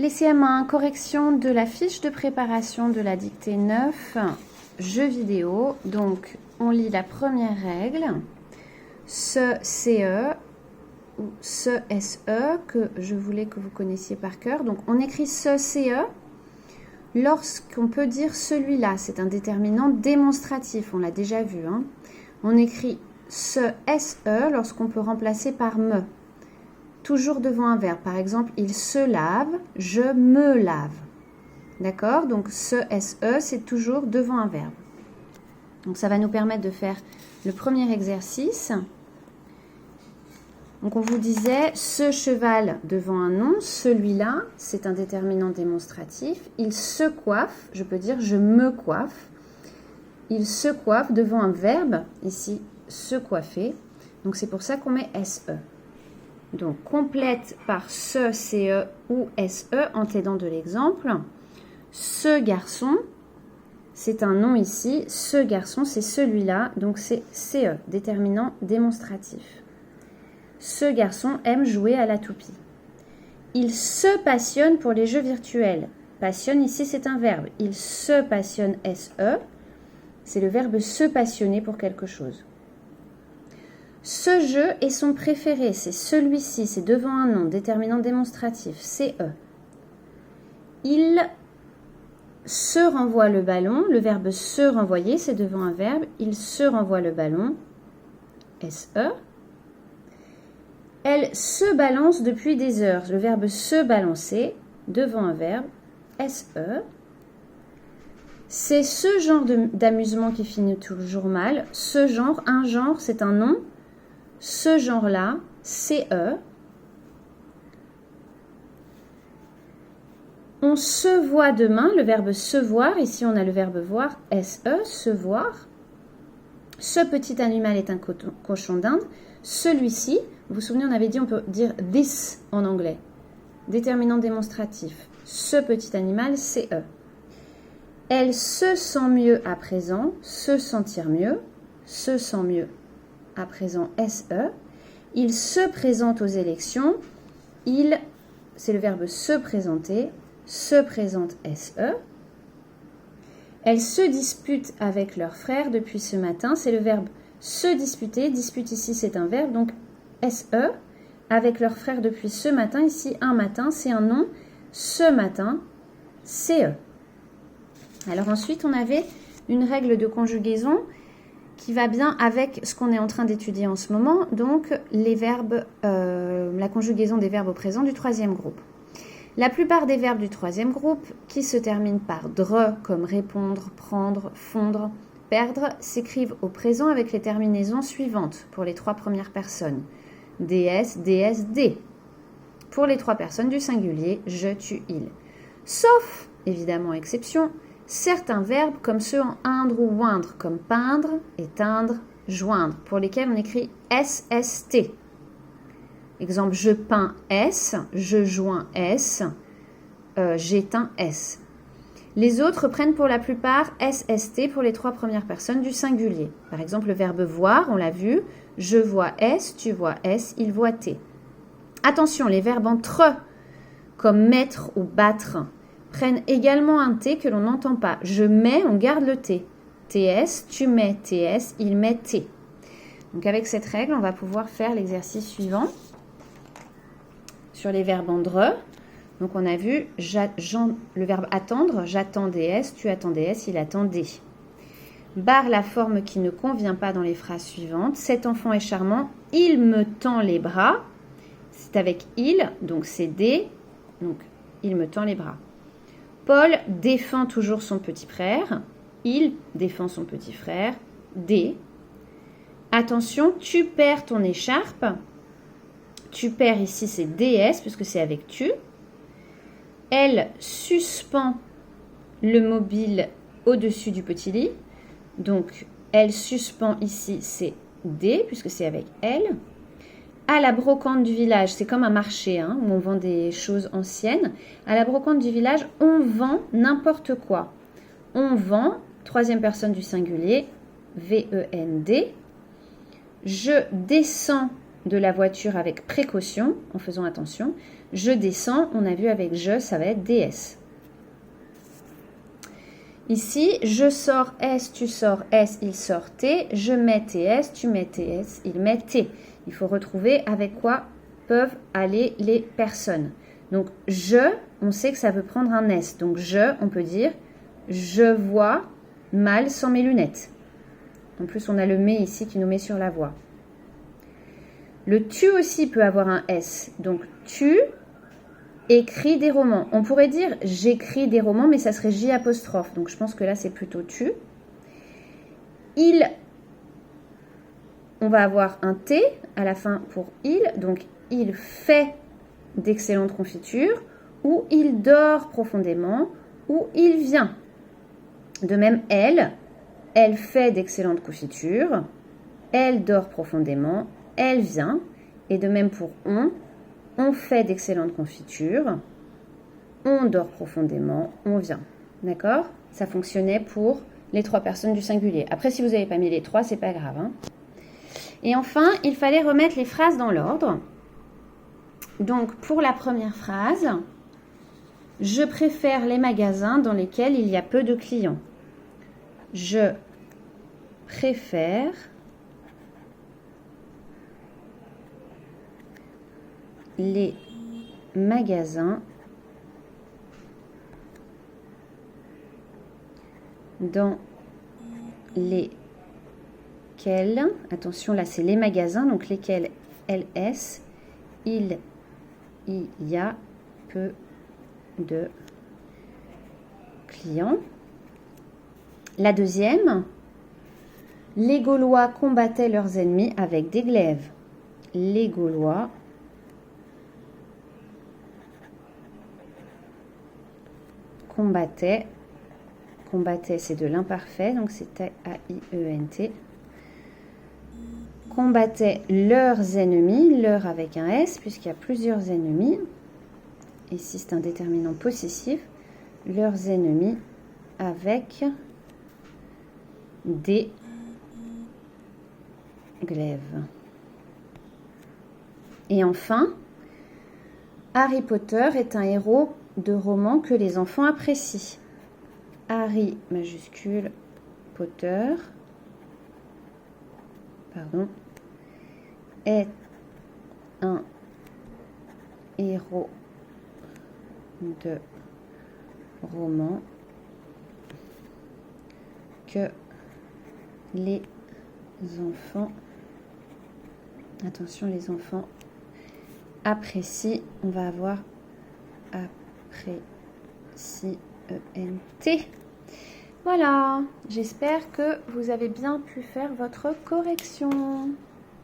Les CM1, correction de la fiche de préparation de la dictée 9, jeux vidéo. Donc, on lit la première règle, ce CE ou ce SE, que je voulais que vous connaissiez par cœur. Donc, on écrit ce CE lorsqu'on peut dire celui-là. C'est un déterminant démonstratif, on l'a déjà vu. On écrit ce SE lorsqu'on peut remplacer par me. Toujours devant un verbe. Par exemple, il se lave, je me lave. D'accord? Donc, ce SE, c'est toujours devant un verbe. Donc, ça va nous permettre de faire le premier exercice. Donc, on vous disait, ce cheval devant un nom, celui-là, c'est un déterminant démonstratif. Il se coiffe, je peux dire je me coiffe. Il se coiffe devant un verbe, ici, se coiffer. Donc, c'est pour ça qu'on met SE. Donc, complète par ce, CE ou SE en t'aidant de l'exemple. Ce garçon, c'est un nom ici. Ce garçon, c'est celui-là. Donc, c'est CE, déterminant démonstratif. Ce garçon aime jouer à la toupie. Il se passionne pour les jeux virtuels. Passionne, ici, c'est un verbe. Il se passionne, SE. C'est le verbe se passionner pour quelque chose. Ce jeu est son préféré, c'est celui-ci, c'est devant un nom, déterminant démonstratif, CE. Il se renvoie le ballon, le verbe se renvoyer, c'est devant un verbe, il se renvoie le ballon, SE. Elle se balance depuis des heures, le verbe se balancer, devant un verbe, SE. C'est ce genre d'amusement qui finit toujours mal, ce genre, un genre, c'est un nom. Ce genre-là, CE. On se voit demain, le verbe se voir. Ici, on a le verbe voir, SE, se voir. Ce petit animal est un cochon d'Inde. Celui-ci, vous vous souvenez, on avait dit, on peut dire this en anglais. Déterminant démonstratif. Ce petit animal, CE. Elle se sent mieux à présent, se sentir mieux, se sent mieux à présent, SE. Il se présente aux élections. Il, c'est le verbe se présenter. Se présente, SE. Elles se disputent avec leurs frères depuis ce matin. C'est le verbe se disputer. Dispute ici, c'est un verbe. Donc, SE. Avec leurs frères depuis ce matin. Ici, un matin, c'est un nom. Ce matin, CE. Alors ensuite, on avait une règle de conjugaison qui va bien avec ce qu'on est en train d'étudier en ce moment, donc les verbes, la conjugaison des verbes au présent du troisième groupe. La plupart des verbes du troisième groupe, qui se terminent par dre, comme répondre, prendre, fondre, perdre, s'écrivent au présent avec les terminaisons suivantes pour les trois premières personnes. DS, DS, D. Pour les trois personnes du singulier, je, tu, il. Sauf, évidemment, exception, certains verbes comme ceux en indre ou oindre, comme peindre, éteindre, joindre, pour lesquels on écrit SST. Exemple, je peins S, je joins S, j'éteins S. Les autres prennent pour la plupart SST pour les trois premières personnes du singulier. Par exemple, le verbe voir, on l'a vu, je vois S, tu vois S, il voit T. Attention, les verbes en tre, comme mettre ou battre, prennent également un T que l'on n'entend pas. Je mets, on garde le T. TS, tu mets TS, il met T. Donc avec cette règle, on va pouvoir faire l'exercice suivant sur les verbes en dre. Donc on a vu le verbe attendre, j'attends DS, tu attends DS, il attend D. Barre la forme qui ne convient pas dans les phrases suivantes. Cet enfant est charmant, il me tend les bras. C'est avec il, donc c'est D, donc il me tend les bras. Paul défend toujours son petit frère. Il défend son petit frère. D. Attention, tu perds ton écharpe. Tu perds ici, c'est DS, puisque c'est avec tu. Elle suspend le mobile au-dessus du petit lit. Donc, elle suspend ici, c'est D, puisque c'est avec elle. À la brocante du village, c'est comme un marché où on vend des choses anciennes. À la brocante du village, on vend n'importe quoi. On vend, troisième personne du singulier, V-E-N-D. Je descends de la voiture avec précaution, en faisant attention. Je descends, on a vu avec je, ça va être DS. Ici, je sors S, tu sors S, il sort T. Je mets TS, tu mets TS, il met T. Il faut retrouver avec quoi peuvent aller les personnes. Donc, je, on sait que ça veut prendre un S. Donc, je, on peut dire, je vois mal sans mes lunettes. En plus, on a le mais ici qui nous met sur la voix. Le tu aussi peut avoir un S. Donc, tu écris des romans. On pourrait dire j'écris des romans, mais ça serait J apostrophe. Donc, je pense que là, c'est plutôt tu. Il, on va avoir un T à la fin pour il. Donc, il fait d'excellentes confitures, ou il dort profondément, ou il vient. De même, elle fait d'excellentes confitures, elle dort profondément, elle vient. Et de même pour on fait d'excellentes confitures, on dort profondément, on vient. D'accord? Ça fonctionnait pour les 3 personnes du singulier. Après, si vous n'avez pas mis les 3, c'est pas grave. Hein. Et enfin, il fallait remettre les phrases dans l'ordre. Donc, pour la première phrase, je préfère les magasins dans lesquels il y a peu de clients. Je préfère les magasins dans lesquels, attention là c'est les magasins, donc lesquels LS, il y a peu de clients. La deuxième, les Gaulois combattaient leurs ennemis avec des glaives. Les Gaulois combattaient, c'est de l'imparfait, donc c'est A-I-E-N-T. Combattaient leurs ennemis, leur avec un S, puisqu'il y a plusieurs ennemis. Ici, c'est un déterminant possessif. Leurs ennemis avec des glaives. Et enfin, Harry Potter est un héros de roman que les enfants apprécient. Harry, majuscule, Potter, est un héros de roman que les enfants, attention les enfants, apprécient, on va avoir apprécie, E-N-T. Voilà, j'espère que vous avez bien pu faire votre correction.